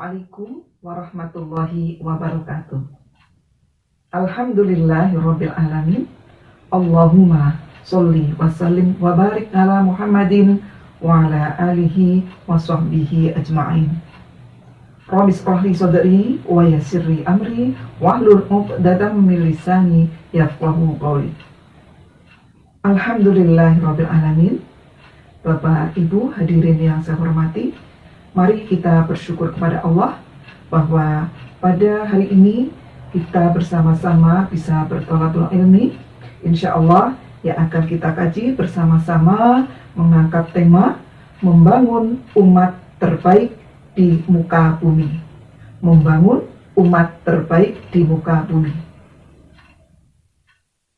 Assalamualaikum warahmatullahi wabarakatuh. Alhamdulillahirabbil alamin. Allahumma sholli wa sallim wa barik ala Muhammadin wa ala alihi wa sahbihi ajma'in. Rabbi shrah li sadri wa yassir li amri wahlul 'uqdatam min lisani yafqahu qawli. Alhamdulillahirabbil alamin. Bapak Ibu hadirin yang saya hormati, mari kita bersyukur kepada Allah bahwa pada hari ini kita bersama-sama bisa bertolabul ilmi. Insya Allah yang akan kita kaji bersama-sama mengangkat tema membangun umat terbaik di muka bumi. Membangun umat terbaik di muka bumi.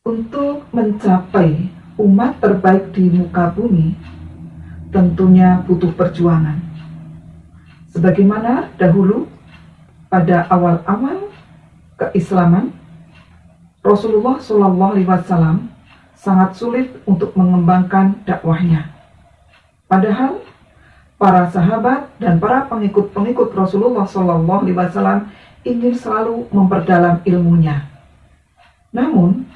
Untuk mencapai umat terbaik di muka bumi tentunya butuh perjuangan. Sebagaimana dahulu pada awal-awal keislaman, Rasulullah SAW sangat sulit untuk mengembangkan dakwahnya. Padahal para sahabat dan para pengikut-pengikut Rasulullah SAW ingin selalu memperdalam ilmunya. Namun,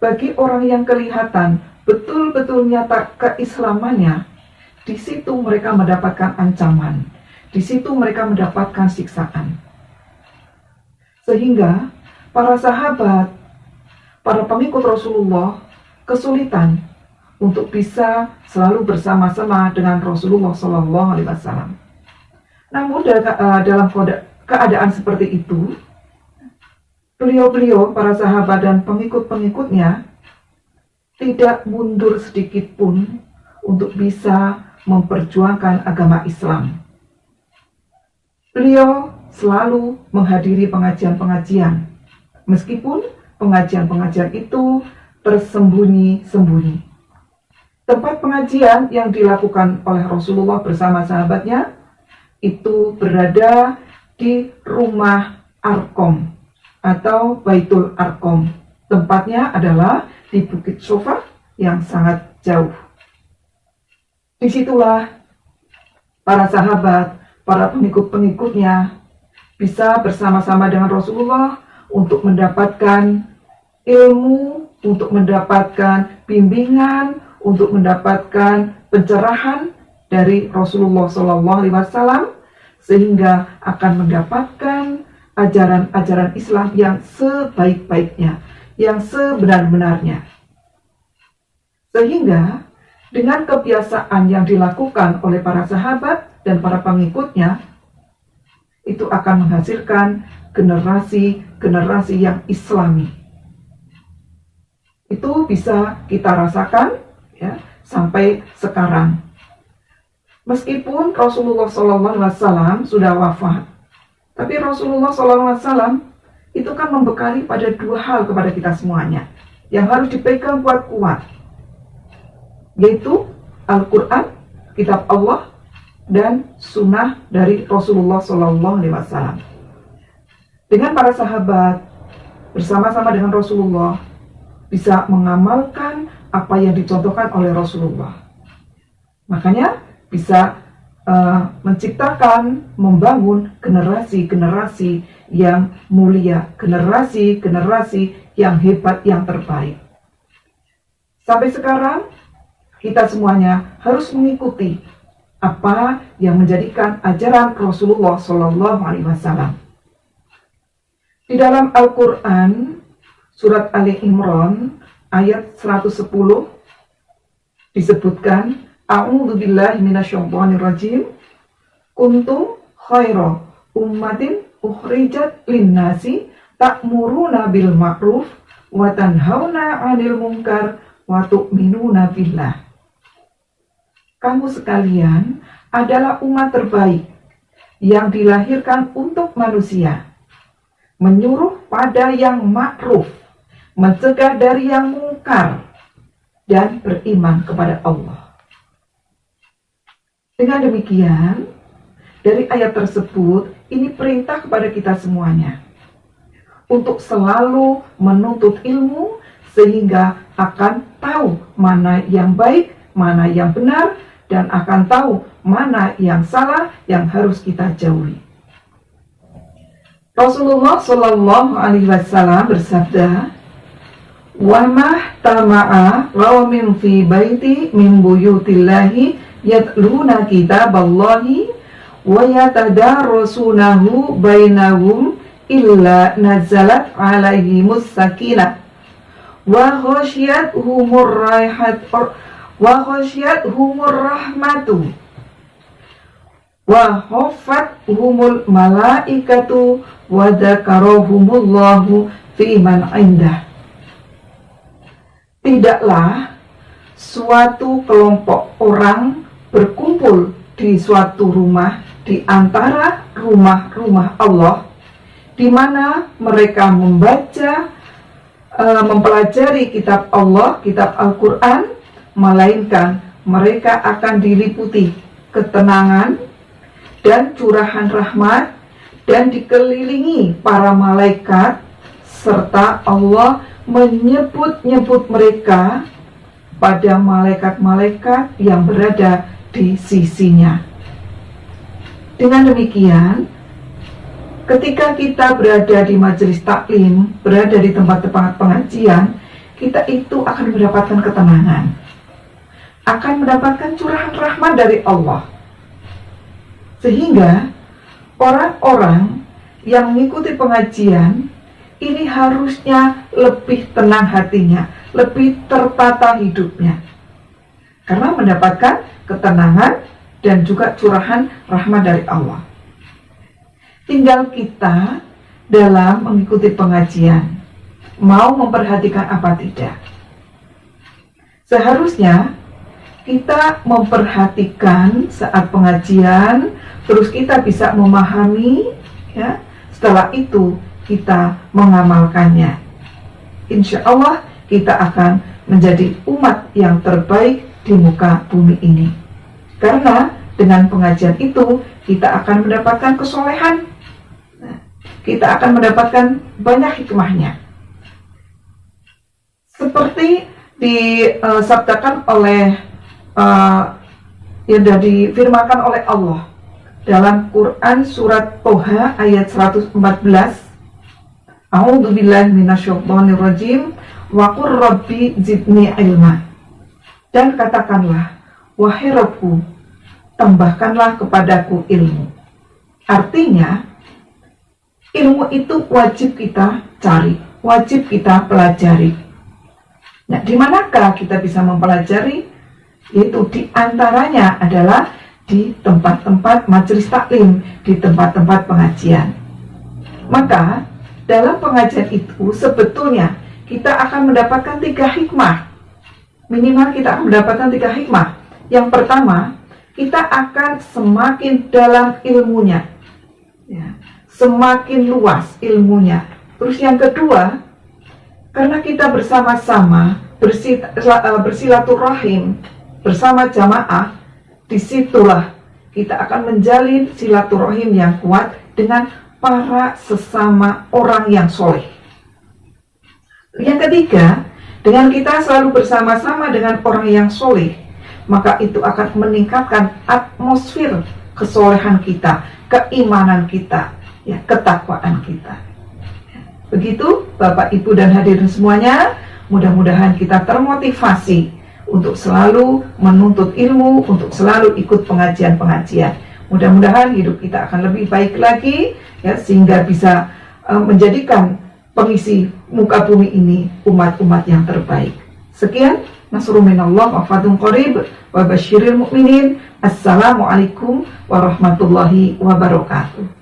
bagi orang yang kelihatan betul-betul nyata keislamannya, di situ mereka mendapatkan ancaman. Di situ mereka mendapatkan siksaan. Sehingga para sahabat, para pengikut Rasulullah kesulitan untuk bisa selalu bersama-sama dengan Rasulullah SAW. Namun dalam keadaan seperti itu, beliau-beliau, para sahabat dan pengikut-pengikutnya tidak mundur sedikit pun untuk bisa memperjuangkan agama Islam. Beliau selalu menghadiri pengajian-pengajian, meskipun pengajian-pengajian itu tersembunyi-sembunyi. Tempat pengajian yang dilakukan oleh Rasulullah bersama sahabatnya itu berada di rumah Arqam atau Baitul Arqam. Tempatnya adalah di Bukit Sofa yang sangat jauh. Disitulah para sahabat, para pengikut-pengikutnya bisa bersama-sama dengan Rasulullah untuk mendapatkan ilmu, untuk mendapatkan bimbingan, untuk mendapatkan pencerahan dari Rasulullah SAW, sehingga akan mendapatkan ajaran-ajaran Islam yang sebaik-baiknya, yang sebenar-benarnya. Sehingga dengan kebiasaan yang dilakukan oleh para sahabat dan para pengikutnya, itu akan menghasilkan generasi-generasi yang islami. Itu bisa kita rasakan ya, sampai sekarang. Meskipun Rasulullah SAW sudah wafat, tapi Rasulullah SAW itu kan membekali pada dua hal kepada kita semuanya yang harus dipegang kuat-kuat, yaitu Al-Quran, kitab Allah, dan sunnah dari Rasulullah SAW. Dengan para sahabat bersama-sama dengan Rasulullah bisa mengamalkan apa yang dicontohkan oleh Rasulullah. Makanya bisa menciptakan, membangun generasi-generasi yang mulia, generasi-generasi yang hebat, yang terbaik. Sampai sekarang kita semuanya harus mengikuti apa yang menjadikan ajaran Rasulullah SAW. Di dalam Al-Quran, surat Ali Imran, ayat 110, disebutkan, A'udzubillahi minasyaitonirrajim, kuntum khaira ummatin ukhrijat linnasi ta'muruna bil ma'ruf wa tanhauna 'anil munkar wa tu'minuna billah. Kamu sekalian adalah umat terbaik yang dilahirkan untuk manusia, menyuruh pada yang ma'ruf, mencegah dari yang mungkar, dan beriman kepada Allah. Dengan demikian, dari ayat tersebut, ini perintah kepada kita semuanya untuk selalu menuntut ilmu sehingga akan tahu mana yang baik, mana yang benar, dan akan tahu mana yang salah yang harus kita jauhi. Rasulullah Shallallahu Alaihi Wasallam bersabda, "Wa mahtama'a qaumin fi baiti min buyutillahi yatluna kitaballahi wa yatadarasunahu bainahum illa nazalat alaihimus sakinah wa ghasyiyatuhumur rahmatu wa haffathumul malaikatu wa dzakarahumullahu fi man indah." Tidaklah suatu kelompok orang berkumpul di suatu rumah di antara rumah-rumah Allah, di mana mereka membaca, mempelajari kitab Allah, kitab Al-Quran, melainkan mereka akan diliputi ketenangan dan curahan rahmat, dan dikelilingi para malaikat, serta Allah menyebut-nyebut mereka pada malaikat-malaikat yang berada di sisinya. Dengan demikian, ketika kita berada di majelis taklim, berada di tempat-tempat pengajian, kita itu akan mendapatkan ketenangan, akan mendapatkan curahan rahmat dari Allah. Sehingga orang-orang yang mengikuti pengajian ini harusnya lebih tenang hatinya, lebih tertata hidupnya, karena mendapatkan ketenangan dan juga curahan rahmat dari Allah. Tinggal kita dalam mengikuti pengajian, mau memperhatikan apa tidak. Seharusnya kita memperhatikan saat pengajian, terus kita bisa memahami, ya. Setelah itu kita mengamalkannya. Insya Allah kita akan menjadi umat yang terbaik di muka bumi ini. Karena dengan pengajian itu kita akan mendapatkan kesolehan, kita akan mendapatkan banyak hikmahnya. Seperti disabdakan oleh yang difirmakan oleh Allah dalam Quran surat Toha ayat 114, A'udzubillahi minasyaitonirrajim wa qur rabbi zidni ilma. Dan katakanlah, wahai Rabbku, tambahkanlah kepadaku ilmu. Artinya, ilmu itu wajib kita cari, wajib kita pelajari. Nah, di manakah kita bisa mempelajari? Yaitu di antaranya adalah di tempat-tempat majelis taklim, di tempat-tempat pengajian. Maka dalam pengajian itu sebetulnya kita akan mendapatkan 3 hikmah. Minimal kita akan mendapatkan 3 hikmah. Yang pertama, kita akan semakin dalam ilmunya, ya, semakin luas ilmunya. Terus yang kedua, karena kita bersama-sama bersilaturahim bersama jamaah, disitulah kita akan menjalin silaturahim yang kuat dengan para sesama orang yang soleh. Yang ketiga, dengan kita selalu bersama-sama dengan orang yang soleh, maka itu akan meningkatkan atmosfer kesolehan kita, keimanan kita, ya, ketakwaan kita. Begitu Bapak, Ibu, dan hadirin semuanya, mudah-mudahan kita termotivasi untuk selalu menuntut ilmu, untuk selalu ikut pengajian-pengajian. Mudah-mudahan hidup kita akan lebih baik lagi, ya, sehingga bisa menjadikan pengisi muka bumi ini umat-umat yang terbaik. Sekian, nasrun minallah wa fadlun qarib wa basyiril mu'minin. Assalamualaikum warahmatullahi wabarakatuh.